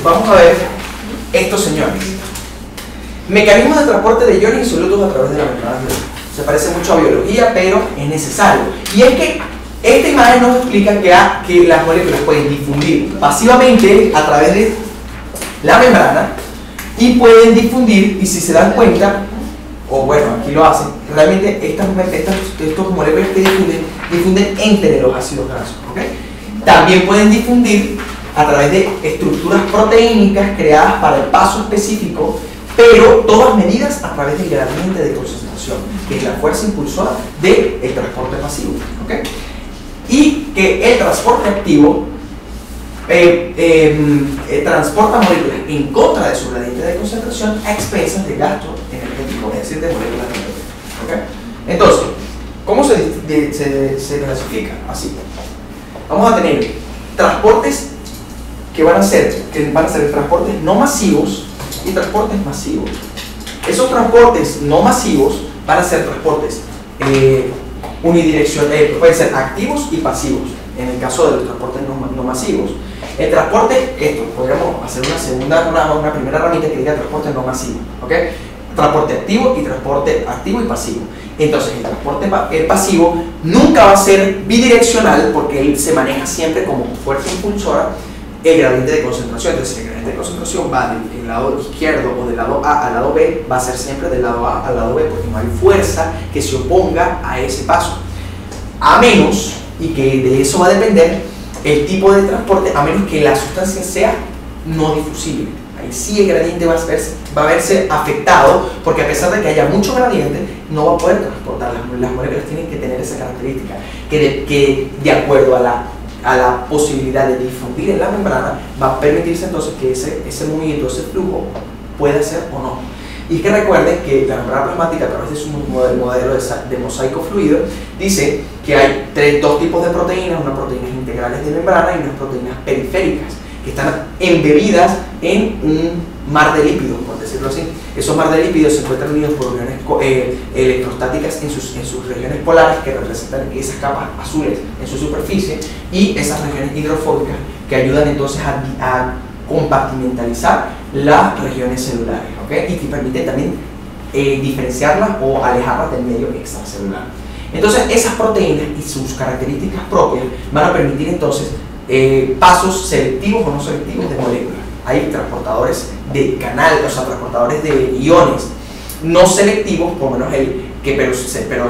vamos a ver estos señores. Mecanismos de transporte de iones y solutos a través de la membrana. Se parece mucho a biología, pero es necesario. Y es que esta imagen nos explica que las moléculas pueden difundir pasivamente a través de la membrana y pueden difundir, y si se dan cuenta, o bueno, aquí lo hacen, realmente estos moléculas que difunden entre los ácidos grasos, ¿okay? También pueden difundir a través de estructuras proteínicas creadas para el paso específico, pero todas medidas a través del gradiente de concentración, que es la fuerza impulsora del transporte pasivo, ¿okay? Y que el transporte activo transporta moléculas en contra de su gradiente de concentración a expensas de gasto energético, es decir, de moléculas energéticas, ¿okay? Entonces, ¿cómo se clasifica? Así. Vamos a tener transportes que van a ser transportes no masivos y transportes masivos. Esos transportes no masivos van a ser transportes unidireccionales, pueden ser activos y pasivos. En el caso de los transportes no masivos, el transporte, podríamos hacer una primera ramita que diga transporte no masivo, ¿ok? Transporte activo y transporte activo y pasivo. Entonces, el transporte pasivo nunca va a ser bidireccional porque él se maneja siempre como fuerza impulsora el gradiente de concentración. Entonces, el gradiente de concentración va del lado izquierdo o del lado A al lado B, va a ser siempre del lado A al lado B porque no hay fuerza que se oponga a ese paso. A menos, y que de eso va a depender el tipo de transporte, a menos que la sustancia sea no difusible. Ahí sí el gradiente va a verse afectado, porque a pesar de que haya mucho gradiente, no va a poder transportar. Las moléculas tienen que tener esa característica, que de acuerdo a la posibilidad de difundir en la membrana, va a permitirse entonces que ese movimiento, ese flujo, pueda ser o no. Y que recuerden que la membrana plasmática, a través de su modelo de mosaico fluido, dice que hay dos tipos de proteínas, unas proteínas integrales de membrana y unas proteínas periféricas, que están embebidas en un mar de lípidos, por decirlo así. Esos mar de lípidos se encuentran unidos por uniones electrostáticas en sus regiones polares, que representan esas capas azules en su superficie, y esas regiones hidrofóbicas que ayudan entonces a compartimentalizar las regiones celulares, ¿okay? Y que permiten también diferenciarlas o alejarlas del medio extracelular. Entonces, esas proteínas y sus características propias van a permitir entonces pasos selectivos o no selectivos de moléculas. Hay transportadores de canal, o sea, transportadores de iones no selectivos, por lo menos pero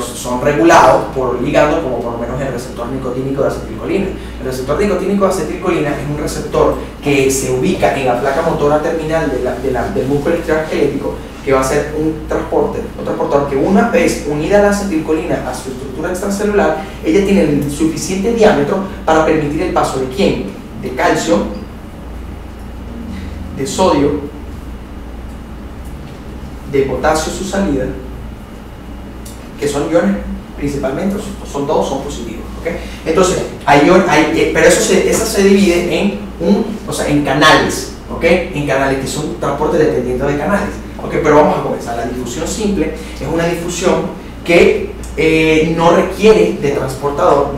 son regulados por ligando, como por lo menos el receptor nicotínico de acetilcolina. El receptor nicotínico de acetilcolina es un receptor que se ubica en la placa motora terminal del músculo esquelético, que va a ser un transportador que, una vez unida la acetilcolina a su estructura extracelular, ella tiene el suficiente diámetro para permitir el paso de ¿quién? De calcio, de sodio, de potasio su salida, que son iones principalmente, todos son positivos, ¿okay? Entonces, pero eso se divide en canales, ¿okay? En canales que son transporte dependiente de canales, ¿okay? Pero vamos a comenzar. La difusión simple es una difusión que no requiere de transportador.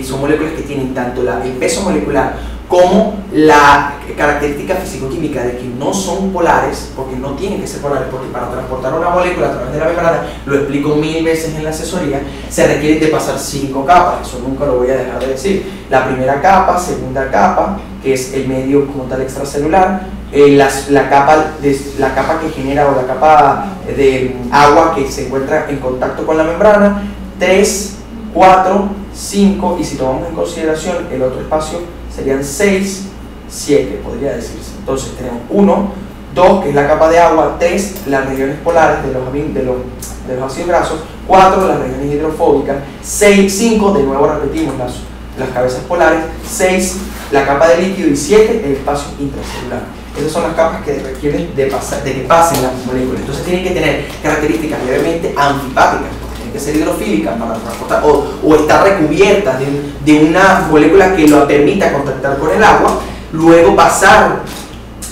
Son moléculas que tienen tanto el peso molecular como la característica fisicoquímica de que no son polares, porque no tienen que ser polares, porque para transportar una molécula a través de la membrana, lo explico 1000 veces en la asesoría, se requiere de pasar 5 capas, eso nunca lo voy a dejar de decir. La primera capa, segunda capa, que es el medio como tal extracelular, la capa que genera, o la capa de agua que se encuentra en contacto con la membrana, 3, 4, 5, y si tomamos en consideración el otro espacio, serían 6, 7, podría decirse. Entonces tenemos 1, 2, que es la capa de agua, 3, las regiones polares de los ácidos grasos, 4, las regiones hidrofóbicas, 5, de nuevo repetimos las cabezas polares, 6, la capa de líquido, y 7, el espacio intracelular. Esas son las capas que requieren de que pasen las moléculas. Entonces tienen que tener características levemente anfipáticas, que ser hidrofílicas para transportar, o estar recubiertas de una molécula que lo permita contactar con el agua, luego pasar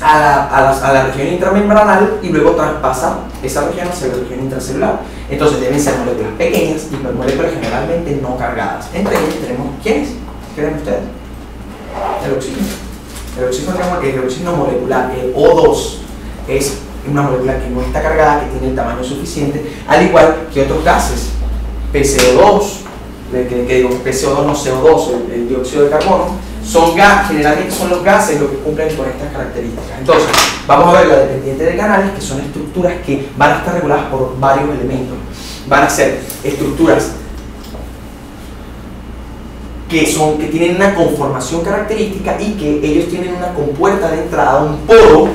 a la región intramembranal y luego traspasar esa región hacia la región intracelular. Entonces deben ser moléculas pequeñas y moléculas generalmente no cargadas. Entre ellas tenemos, ¿quiénes? ¿Creen ustedes? El oxígeno. El oxígeno molecular, el O2, es una molécula que no está cargada, que tiene el tamaño suficiente, al igual que otros gases, PCO2, PCO2 no CO2, el dióxido de carbono, generalmente son los gases los que cumplen con estas características. Entonces, vamos a ver la dependiente de canales, que son estructuras que van a estar reguladas por varios elementos. Van a ser estructuras que tienen una conformación característica y que ellos tienen una compuerta de entrada, un poro,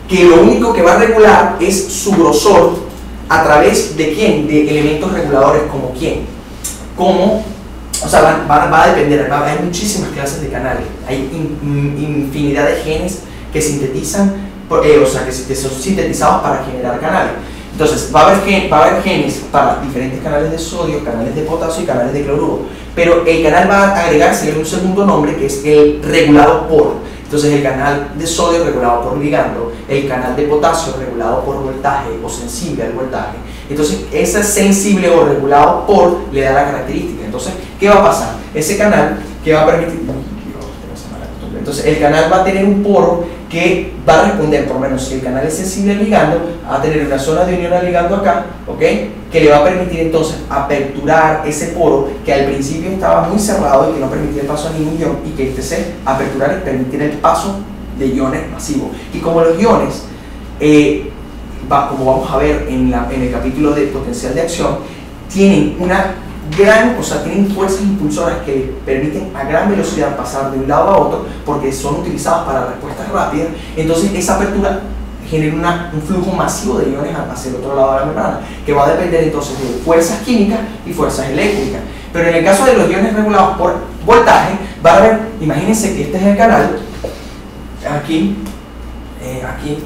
que lo único que va a regular es su grosor a través de quién, de elementos reguladores como quién, o sea, va a depender, hay muchísimas clases de canales, hay infinidad de genes que sintetizan, o sea, que son sintetizados para generar canales. Entonces, va a haber genes para diferentes canales de sodio, canales de potasio y canales de cloruro, pero el canal va a agregarse un segundo nombre que es el regulado por. Entonces, el canal de sodio regulado por ligando, el canal de potasio regulado por voltaje o sensible al voltaje. Entonces, ese sensible o regulado por le da la característica. Entonces, ¿qué va a pasar? Ese canal que va a permitir... Entonces, el canal va a tener un poro que va a responder, por lo menos si el canal es sensible al ligando, a tener una zona de unión al ligando acá, ¿ok? Que le va a permitir entonces aperturar ese poro que al principio estaba muy cerrado y que no permitía el paso a ningún ion, y que este se aperturar y permitir el paso de iones masivos. Y como los iones, como vamos a ver en el capítulo de potencial de acción, tienen tienen fuerzas impulsoras que permiten a gran velocidad pasar de un lado a otro porque son utilizados para respuestas rápidas. Entonces esa apertura genera un flujo masivo de iones hacia el otro lado de la membrana, que va a depender entonces de fuerzas químicas y fuerzas eléctricas. Pero en el caso de los iones regulados por voltaje, va a haber, imagínense que este es el canal, aquí y aquí.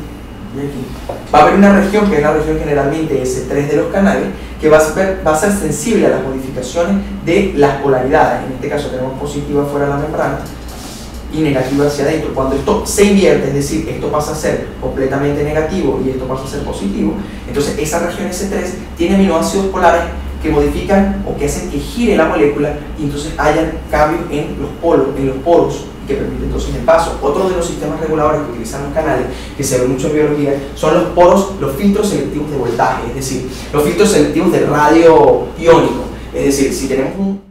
Va a haber una región, que es la región generalmente S3 de los canales, que va a ser sensible a las modificaciones de las polaridades. En este caso tenemos positiva fuera de la membrana y negativa hacia adentro. Cuando esto se invierte, es decir, esto pasa a ser completamente negativo y esto pasa a ser positivo, entonces esa región S3 tiene aminoácidos polares que modifican o que hacen que gire la molécula y entonces hayan cambios en los poros, que permite entonces el paso. Otro de los sistemas reguladores que utilizan los canales, que se ve mucho en biología, son los poros, los filtros selectivos de voltaje, es decir, los filtros selectivos de radio iónico. Es decir, si tenemos un